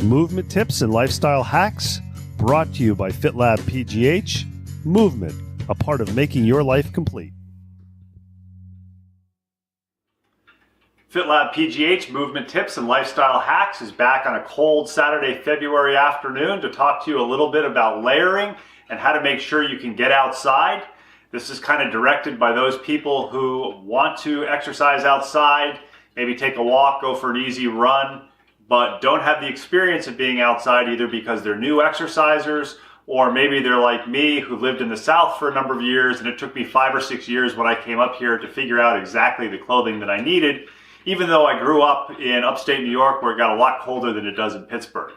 Movement tips and lifestyle hacks brought to you by FitLab PGH. Movement, a part of making your life complete. FitLab PGH Movement Tips and Lifestyle Hacks is back on a cold Saturday, February afternoon to talk to you a little bit about layering and how to make sure you can get outside. This is kind of directed by those people who want to exercise outside, maybe take a walk, go for an easy run, but don't have the experience of being outside either because they're new exercisers or maybe they're like me who lived in the South for a number of years and it took me 5 or 6 years when I came up here to figure out exactly the clothing that I needed, even though I grew up in upstate New York where it got a lot colder than it does in Pittsburgh.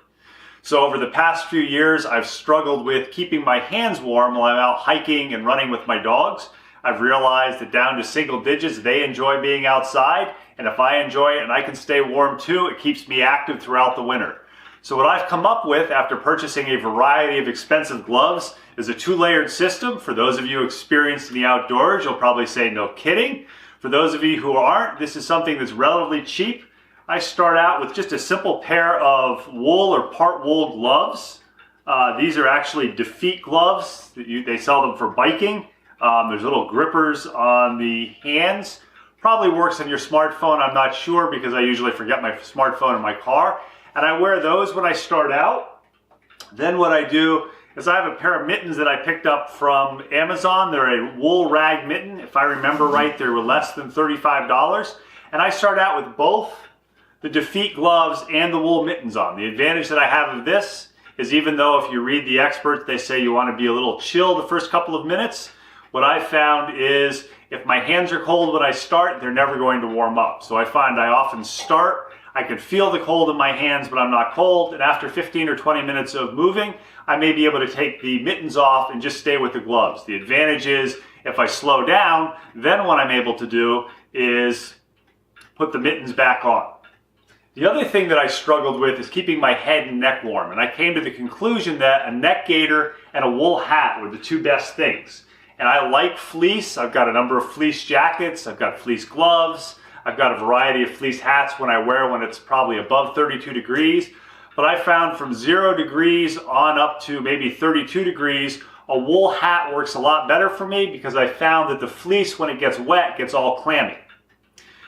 So over the past few years, I've struggled with keeping my hands warm while I'm out hiking and running with my dogs. I've realized that down to single digits, they enjoy being outside, and if I enjoy it and I can stay warm too, it keeps me active throughout the winter. So what I've come up with after purchasing a variety of expensive gloves is a 2-layered system. For those of you experienced in the outdoors, you'll probably say, no kidding. For those of you who aren't, this is something that's relatively cheap. I start out with just a simple pair of wool or part wool gloves. These are actually Defeat gloves. They sell them for biking. There's little grippers on the hands. Probably works on your smartphone, I'm not sure because I usually forget my smartphone in my car. And I wear those when I start out. Then what I do is I have a pair of mittens that I picked up from Amazon. They're a wool rag mitten. If I remember right, they were less than $35. And I start out with both the Defeat gloves and the wool mittens on. The advantage that I have of this is even though if you read the experts, they say you want to be a little chill the first couple of minutes, what I found is if my hands are cold when I start, they're never going to warm up. So I find I often start, I can feel the cold in my hands, but I'm not cold. And after 15 or 20 minutes of moving, I may be able to take the mittens off and just stay with the gloves. The advantage is if I slow down, then what I'm able to do is put the mittens back on. The other thing that I struggled with is keeping my head and neck warm. And I came to the conclusion that a neck gaiter and a wool hat were the two best things. And I like fleece. I've got a number of fleece jackets. I've got fleece gloves. I've got a variety of fleece hats when I wear when it's probably above 32 degrees. But I found from 0 degrees on up to maybe 32 degrees, a wool hat works a lot better for me because I found that the fleece, when it gets wet, gets all clammy.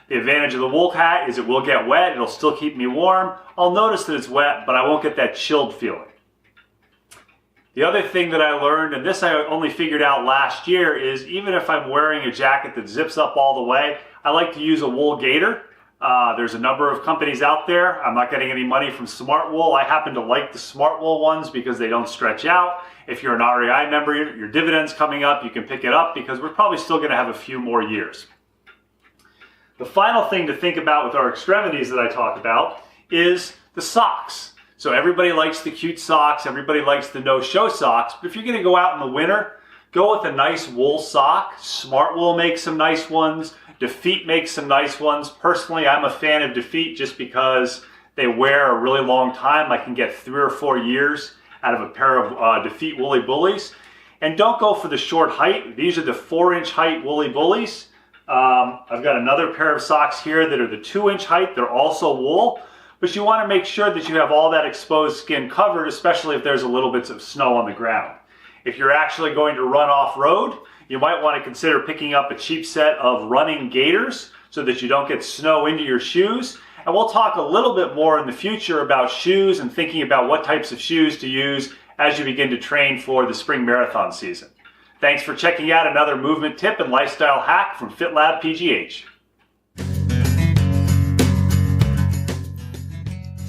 The advantage of the wool hat is it will get wet. It'll still keep me warm. I'll notice that it's wet, but I won't get that chilled feeling. The other thing that I learned, and this I only figured out last year, is even if I'm wearing a jacket that zips up all the way, I like to use a wool gaiter. There's a number of companies out there. I'm not getting any money from Smart Wool. I happen to like the Smart Wool ones because they don't stretch out. If you're an REI member, your dividend's coming up, you can pick it up because we're probably still going to have a few more years. The final thing to think about with our extremities that I talk about is the socks. So everybody likes the cute socks, everybody likes the no-show socks, but if you're going to go out in the winter, go with a nice wool sock. Smart Wool makes some nice ones. Defeat makes some nice ones. Personally, I'm a fan of Defeat just because they wear a really long time. I can get 3 or 4 years out of a pair of Defeat Woolly Bullies. And don't go for the short height. These are the 4-inch height Woolly Bullies. I've got another pair of socks here that are the 2-inch height. They're also wool. But you want to make sure that you have all that exposed skin covered, especially if there's a little bits of snow on the ground. If you're actually going to run off-road, you might want to consider picking up a cheap set of running gaiters so that you don't get snow into your shoes. And we'll talk a little bit more in the future about shoes and thinking about what types of shoes to use as you begin to train for the spring marathon season. Thanks for checking out another movement tip and lifestyle hack from FitLab PGH.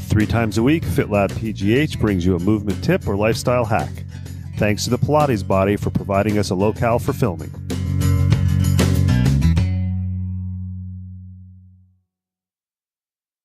3 times a week, FitLab PGH brings you a movement tip or lifestyle hack. Thanks to the Pilates Body for providing us a locale for filming.